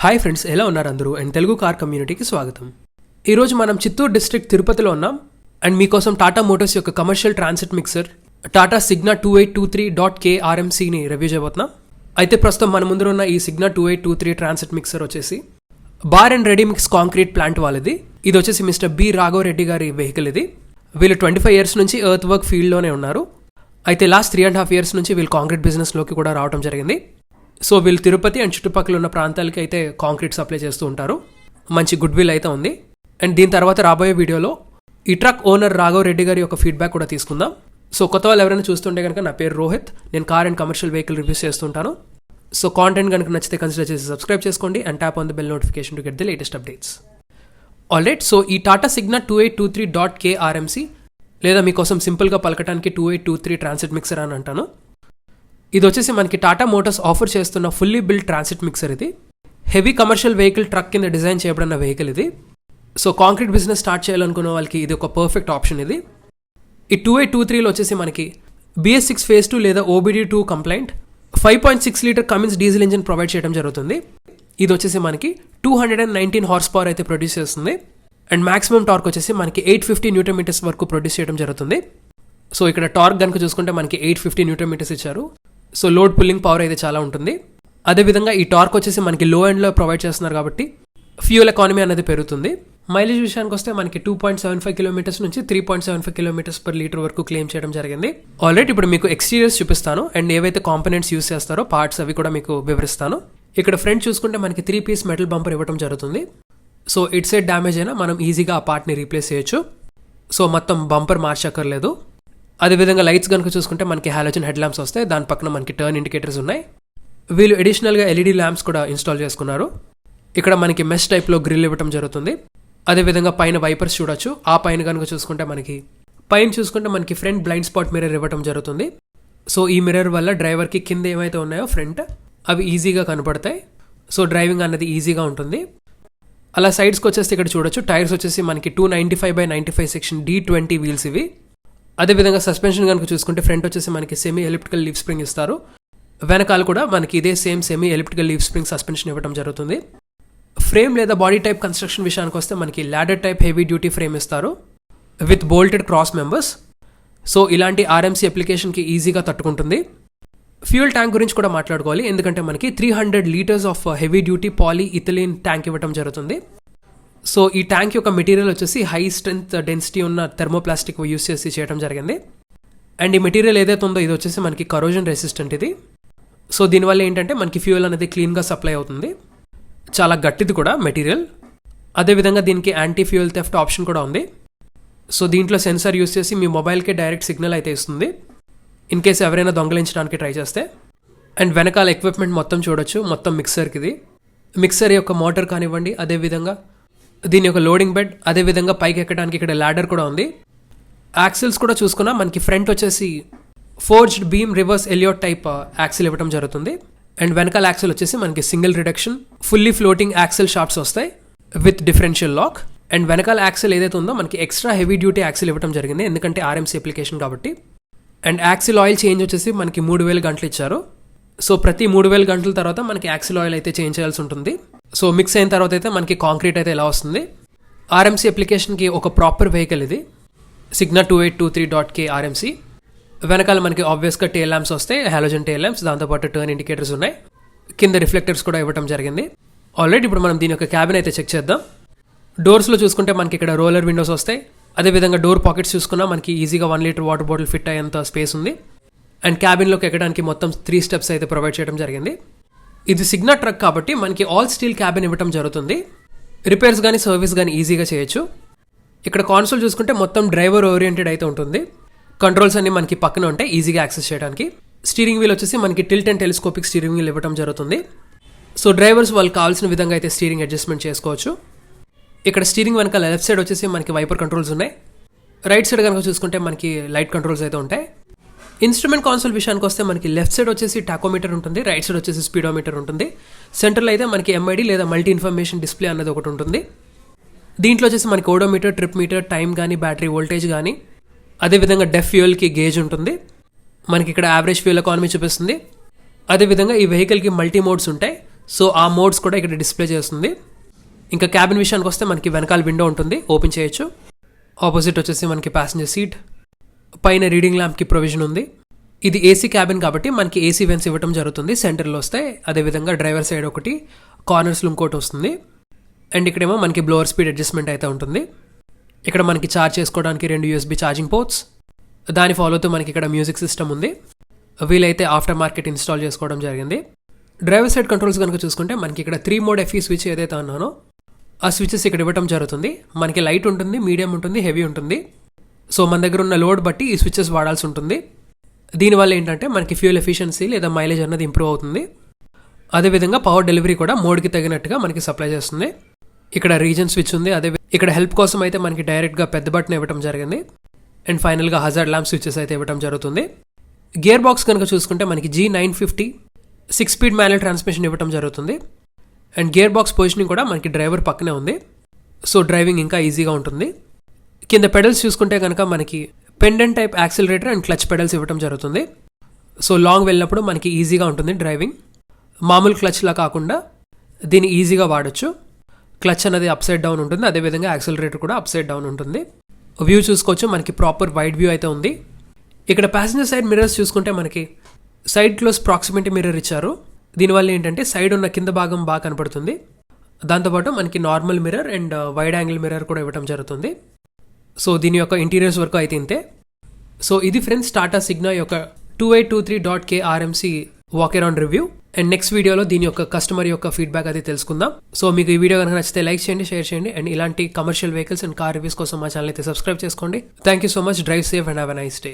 Hi friends, ఎలా ఉన్నారు అందరూ? అండ్ తెలుగు కార్ కమ్యూనిటీకి స్వాగతం. ఈరోజు మనం చిత్తూరు డిస్ట్రిక్ట్ తిరుపతిలో ఉన్నాం అండ్ మీకోసం టాటా మోటార్స్ యొక్క commercial transit mixer Tata Cigna 2823.k RMCని review చేయబోతున్నాం. అయితే ప్రస్తుతం మన ముందు ఉన్న ఈ సిగ్నా 2823 ట్రాన్సిట్ మిక్సర్ వచ్చేసి bar and ready mix concrete plant వాళ్ళది. ఇది వచ్చేసి మిస్టర్ బి రాఘవరెడ్డి గారి వెహికల్. ఇది వీళ్ళు 25 years నుంచి ఎర్త్ వర్క్ ఫీల్డ్లోనే ఉన్నారు. అయితే లాస్ట్ 3.5 years నుంచి వీళ్ళు కాంక్రీట్ బిజినెస్లోకి కూడా రావడం జరిగింది. సో వీళ్ళు తిరుపతి అండ్ చుట్టుపక్కల ఉన్న ప్రాంతాలకి అయితే కాంక్రీట్ సప్లై చేస్తూ ఉంటారు. మంచి గుడ్ విల్ అయితే ఉంది. అండ్ దీని తర్వాత రాబోయే వీడియోలో ఈ ట్రక్ ఓనర్ రాఘవరెడ్డి గారి యొక్క ఫీడ్బ్యాక్ కూడా తీసుకుందాం. సో కొత్త వాళ్ళు ఎవరైనా చూస్తుంటే కనుక నా పేరు రోహిత్, నేను car and commercial vehicle reviews చేస్తుంటాను. సో కాంటెంట్ కనుక నచ్చితే కన్సిడర్ చేసి సబ్స్క్రైబ్ చేసుకోండి and tap on the bell notification to get the latest updates. Alright, so ఈ టాటా సిగ్నా 2823.k RMC లేదా మీకోసం సింపుల్గా పలకటానికి 2823 ట్రాన్సిట్ మిక్సర్ అని అంటాను. ఇది వచ్చేసి మనకి టాటా మోటార్స్ ఆఫర్ చేస్తున్న ఫుల్లీ బిల్డ్ ట్రాన్సిట్ మిక్సర్. ఇది హెవీ కమర్షియల్ వెహికల్ ట్రక్ కింద డిజైన్ చేయబడిన వెహికల్ ఇది. సో కాంక్రీట్ బిజినెస్ స్టార్ట్ చేయాలనుకున్న వాళ్ళకి ఇది ఒక పర్ఫెక్ట్ ఆప్షన్. ఇది ఈ 2823లో వచ్చేసి మనకి BS6 Phase 2 లేదా OBD2 complaint 5.6 litre Cummins diesel engine provide చేయడం జరుగుతుంది. ఇది వచ్చేసి మనకి 219 horsepower అయితే ప్రొడ్యూస్ చేస్తుంది అండ్ మాక్సిమం టార్క్ వచ్చేసి మనకి 850 Nm వరకు ప్రొడ్యూస్ చేయడం జరుగుతుంది. సో ఇక్కడ టార్క్ కనుక చూసుకుంటే మనకి 850 Nm ఇచ్చారు. సో లోడ్ పుల్లింగ్ పవర్ అయితే చాలా ఉంటుంది. అదేవిధంగా ఈ టార్క్ వచ్చేసి మనకి లో ఎండ్లో ప్రొవైడ్ చేస్తున్నారు కాబట్టి ఫ్యూయల్ ఎకానమీ అనేది పెరుగుతుంది. మైలేజ్ విషయానికి వస్తే మనకి 2.75 km నుంచి 3.75 km/లీటర్ వరకు క్లెయిమ్ చేయడం జరిగింది. ఆల్రెడీ ఇప్పుడు మీకు ఎక్స్టీరియర్స్ చూపిస్తాను అండ్ ఏవైతే కాంపోనెంట్స్ యూస్ చేస్తారో పార్ట్స్ అవి కూడా మీకు వివరిస్తాను. ఇక్కడ ఫ్రంట్ చూసుకుంటే మనకి 3-piece మెటల్ బంపర్ ఇవ్వడం జరుగుతుంది. సో ఇట్ సైడ్ డ్యామేజ్ అయినా మనం ఈజీగా ఆ పార్ట్ని రీప్లేస్ చేయొచ్చు. సో మొత్తం బంపర్ మార్చక్కర్లేదు. అదేవిధంగా లైట్స్ కనుక చూసుకుంటే మనకి హాలోజన్ హెడ్ ల్యాంప్స్ వస్తాయి. దాని పక్కన మనకి టర్న్ ఇండికేటర్స్ ఉన్నాయి. వీళ్ళు అడిషనల్గా LED ల్యాంప్స్ కూడా ఇన్స్టాల్ చేసుకున్నారు. ఇక్కడ మనకి మెష్ టైప్లో గ్రిల్ ఇవ్వడం జరుగుతుంది. అదేవిధంగా పైన వైపర్స్ చూడొచ్చు. ఆ పైన కనుక చూసుకుంటే మనకి ఫ్రంట్ బ్లైండ్ స్పాట్ మిర్రర్ ఇవ్వడం జరుగుతుంది. సో ఈ మిర్రర్ వల్ల డ్రైవర్కి కింద ఏమైతే ఉన్నాయో ఫ్రంట్ అవి ఈజీగా కనపడతాయి. సో డ్రైవింగ్ అన్నది ఈజీగా ఉంటుంది. అలా సైడ్స్కి వచ్చేసి ఇక్కడ చూడొచ్చు. టైర్స్ వచ్చేసి మనకి 295/95 సెక్షన్ D20 వీల్స్ ఇవి. అదేవిధంగా సస్పెన్షన్ కనుక చూసుకుంటే ఫ్రంట్ వచ్చేసి మనకి సెమీ ఎలిప్టికల్ లీఫ్ స్ప్రింగ్ ఇస్తారు. వెనకాల కూడా మనకి ఇదే same semi elliptical leaf spring suspension ఇవ్వడం జరుగుతుంది. ఫ్రేమ్ లేదా బాడీ టైప్ కన్స్ట్రక్షన్ విషయానికి వస్తే మనకి ladder type heavy duty frame ఇస్తారు with bolted cross members. So ఇలాంటి RMC అప్లికేషన్కి ఈజీగా తట్టుకుంటుంది. ఫ్యూయల్ ట్యాంక్ గురించి కూడా మాట్లాడుకోవాలి. ఎందుకంటే మనకి 300 liters of heavy duty polyethylene tank ఇవ్వడం జరుగుతుంది. సో ఈ ట్యాంక్ యొక్క మెటీరియల్ వచ్చేసి హై స్ట్రెంత్ డెన్సిటీ ఉన్న థెర్మోప్లాస్టిక్ యూస్ చేసి చేయడం జరిగింది. అండ్ ఈ మెటీరియల్ ఏదైతే ఉందో ఇది వచ్చేసి మనకి కరోజన్ రెసిస్టెంట్ ఇది. సో దీనివల్ల ఏంటంటే మనకి ఫ్యూయల్ అనేది క్లీన్గా సప్లై అవుతుంది. చాలా గట్టిది కూడా మెటీరియల్. అదేవిధంగా దీనికి యాంటీ ఫ్యూయల్ థెఫ్ట్ ఆప్షన్ కూడా ఉంది. సో దీంట్లో సెన్సార్ యూస్ చేసి మీ మొబైల్కే డైరెక్ట్ సిగ్నల్ అయితే ఇస్తుంది ఇన్ కేసు ఎవరైనా దొంగలించడానికి ట్రై చేస్తే. అండ్ వెనకాల ఎక్విప్మెంట్ మొత్తం చూడొచ్చు. మొత్తం మిక్సర్కి ఇది మిక్సర్ యొక్క మోటార్ కానివ్వండి, అదేవిధంగా దీని యొక్క లోడింగ్ బెడ్, అదేవిధంగా పైకి ఎక్కడానికి ఇక్కడ ల్యాడర్ కూడా ఉంది. యాక్సిల్స్ కూడా చూసుకున్నా మనకి ఫ్రంట్ వచ్చేసి forged beam reverse Elliot type axle ఇవ్వడం జరుగుతుంది. అండ్ వెనకాల యాక్సిల్ వచ్చేసి మనకి single reduction fully floating axle shafts వస్తాయి విత్ డిఫరెన్షియల్ లాక్. అండ్ వెనకాల యాక్సిల్ ఏదైతే ఉందో మనకి ఎక్స్ట్రా హెవీ డ్యూటీ యాక్సిల్ ఇవ్వడం జరిగింది ఎందుకంటే RMC అప్లికేషన్ కాబట్టి. అండ్ యాక్సిల్ ఆయిల్ చేంజ్ వచ్చేసి మనకి 3000 గంటలు ఇచ్చారు. సో ప్రతి 3000 గంటల తర్వాత మనకి యాక్సిల్ ఆయిల్ అయితే చేంజ్ చేయాల్సి ఉంటుంది. సో మిక్స్ అయిన తర్వాత అయితే మనకి కాంక్రీట్ అయితే ఎలా వస్తుంది. RMC అప్లికేషన్కి ఒక ప్రాపర్ వెహికల్ ఇది సిగ్నా 2823.k RMC. వెనకాల మనకి ఆబ్వియస్గా టేల్ ల్యాంప్స్ వస్తాయి, హాలోజన్ టేల్ ల్యాంప్స్, దాంతోపాటు టర్న్ ఇండికేటర్స్ ఉన్నాయి. కింద రిఫ్లెక్టర్స్ కూడా ఇవ్వడం జరిగింది. ఆల్రెడీ ఇప్పుడు మనం దీని యొక్క క్యాబిన్ అయితే చెక్ చేద్దాం. డోర్స్లో చూసుకుంటే మనకి ఇక్కడ రోలర్ విండోస్ వస్తాయి. అదేవిధంగా డోర్ పాకెట్స్ చూసుకున్నా మనకి ఈజీగా 1 లీటర్ వాటర్ బాటిల్ ఫిట్ అయ్యేంత స్పేస్ ఉంది. అండ్ క్యాబిన్లోకి ఎక్కడానికి మొత్తం 3 steps అయితే ప్రొవైడ్ చేయడం జరిగింది. ఇది సిగ్నా ట్రక్ కాబట్టి మనకి ఆల్ స్టీల్ క్యాబిన్ ఇవ్వడం జరుగుతుంది. రిపేర్స్ కానీ సర్వీస్ కానీ ఈజీగా చేయొచ్చు. ఇక్కడ కాన్సోల్ చూసుకుంటే మొత్తం డ్రైవర్ ఓరియంటెడ్ అయితే ఉంటుంది. కంట్రోల్స్ అన్ని మనకి పక్కన ఉంటాయి ఈజీగా యాక్సెస్ చేయడానికి. స్టీరింగ్ వీల్ వచ్చేసి మనకి tilt and telescopic steering wheel ఇవ్వడం జరుగుతుంది. సో డ్రైవర్స్ వాళ్ళకి కావాల్సిన విధంగా అయితే స్టీరింగ్ అడ్జస్ట్మెంట్ చేసుకోవచ్చు. ఇక్కడ స్టీరింగ్ వెనకాల లెఫ్ట్ సైడ్ వచ్చేసి మనకి వైపర్ కంట్రోల్స్ ఉన్నాయి. రైట్ సైడ్ కనుక చూసుకుంటే మనకి లైట్ కంట్రోల్స్ అయితే ఉంటాయి. ఇన్స్ట్రుమెంట్ కాన్సోల్ విషయానికి వస్తే మనకి లెఫ్ట్ సైడ్ వచ్చేసి టాకోమీటర్ ఉంటుంది, రైట్ సైడ్ వచ్చేసి స్పీడోమీటర్ ఉంటుంది. సెంటర్లో అయితే మనకి MID లేదా మల్టీ ఇన్ఫర్మేషన్ డిస్ప్లే అనేది ఒకటి ఉంటుంది. దీంట్లో వచ్చేసి మనకి ఓడోమీటర్, ట్రిప్ మీటర్, టైం కానీ, బ్యాటరీ వోల్టేజ్ కానీ, అదేవిధంగా డెఫ్ ఫ్యూయల్కి గేజ్ ఉంటుంది. మనకి ఇక్కడ యావరేజ్ ఫ్యూయల్ ఎకానమీ చూపిస్తుంది. అదేవిధంగా ఈ వెహికల్కి మల్టీ మోడ్స్ ఉంటాయి. సో ఆ మోడ్స్ కూడా ఇక్కడ డిస్ప్లే చేస్తుంది. ఇంకా క్యాబిన్ విషయానికి వస్తే మనకి వెనకాల విండో ఉంటుంది, ఓపెన్ చేయొచ్చు. ఆపోజిట్ వచ్చేసి మనకి ప్యాసింజర్ సీట్, పైన రీడింగ్ ల్యాంప్కి ప్రొవిజన్ ఉంది. ఇది ఏసీ క్యాబిన్ కాబట్టి మనకి ఏసీ వెన్స్ ఇవ్వడం జరుగుతుంది. సెంటర్లో వస్తే అదేవిధంగా డ్రైవర్ సైడ్ ఒకటి, కార్నర్స్లో ఇంకోటి వస్తుంది. అండ్ ఇక్కడేమో మనకి బ్లోవర్ స్పీడ్ అడ్జస్ట్మెంట్ అయితే ఉంటుంది. ఇక్కడ మనకి ఛార్జ్ చేసుకోవడానికి 2 USB ఛార్జింగ్ పోర్ట్స్, దాని ఫాలోతో మనకి ఇక్కడ మ్యూజిక్ సిస్టమ్ ఉంది. వీలైతే ఆఫ్టర్ మార్కెట్ ఇన్స్టాల్ చేసుకోవడం జరిగింది. డ్రైవర్ సైడ్ కంట్రోల్స్ కనుక చూసుకుంటే మనకి ఇక్కడ 3 మోడ్ FE స్విచ్ ఏదైతే అన్నానో ఆ స్విచెస్ ఇక్కడ ఇవ్వడం జరుగుతుంది. మనకి లైట్ ఉంటుంది, మీడియం ఉంటుంది, హెవీ ఉంటుంది. సో మన దగ్గర ఉన్న లోడ్ బట్టి ఈ స్విచెస్ వాడాల్సి ఉంటుంది. దీనివల్ల ఏంటంటే మనకి ఫ్యూయల్ ఎఫిషియన్సీ లేదా మైలేజ్ అన్నది ఇంప్రూవ్ అవుతుంది. అదేవిధంగా పవర్ డెలివరీ కూడా మోడ్కి తగినట్టుగా మనకి సప్లై చేస్తుంది. ఇక్కడ రీజన్ స్విచ్ ఉంది. అదే ఇక్కడ హెల్ప్ కోసం అయితే మనకి డైరెక్ట్గా పెద్ద బటన్ ఇవ్వడం జరిగింది. అండ్ ఫైనల్గా హజార్డ్ ల్యాంప్ స్విచెస్ అయితే ఇవ్వడం జరుగుతుంది. గేర్ బాక్స్ కనుక చూసుకుంటే మనకి G950 6 స్పీడ్ మాన్యువల్ ట్రాన్స్మిషన్ ఇవ్వడం జరుగుతుంది. అండ్ గేర్ బాక్స్ పొజిషనింగ్ కూడా మనకి డ్రైవర్ పక్కనే ఉంది. సో డ్రైవింగ్ ఇంకా ఈజీగా ఉంటుంది. కింద పెడల్స్ చూసుకుంటే కనుక మనకి pendant type accelerator and clutch pedals ఇవ్వడం జరుగుతుంది. సో లాంగ్ వెళ్ళినప్పుడు మనకి ఈజీగా ఉంటుంది డ్రైవింగ్. మామూలు క్లచ్లా కాకుండా దీన్ని ఈజీగా వాడచ్చు. క్లచ్ అనేది అప్ సైడ్ డౌన్ ఉంటుంది, అదేవిధంగా యాక్సిలరేటర్ కూడా అప్ సైడ్ డౌన్ ఉంటుంది. వ్యూ చూసుకోవచ్చు, మనకి ప్రాపర్ వైడ్ వ్యూ అయితే ఉంది. ఇక్కడ ప్యాసింజర్ సైడ్ మిర్రర్స్ చూసుకుంటే మనకి సైడ్ క్లోజ్ ప్రాక్సిమిటీ మిర్రర్ ఇచ్చారు. దీనివల్ల ఏంటంటే సైడ్ ఉన్న కింద భాగం బాగా కనపడుతుంది. దాంతోపాటు మనకి normal mirror and wide angle mirror కూడా ఇవ్వడం జరుగుతుంది. సో దీని యొక్క ఇంటీరియర్స్ వరకు అయితే ఇంతే. సో ఇది ఫ్రెండ్స్ టాటా సిగ్నా యొక్క 2823.k RMC walk around review. And next వీడియోలో దీని యొక్క కస్టమర్ యొక్క ఫీడ్బ్యాక్ అది తెలుసుకుందాం. సో మీకు ఈ వీడియో కనుక నచ్చితే లైక్ చేయండి, షేర్ చేయండి. అండ్ ఇలాంటి commercial vehicles and car reviews కోసం మా ఛానల్ అయితే సబ్స్క్రైబ్ చేసుకోండి. Thank you so much. Drive safe and have a nice day.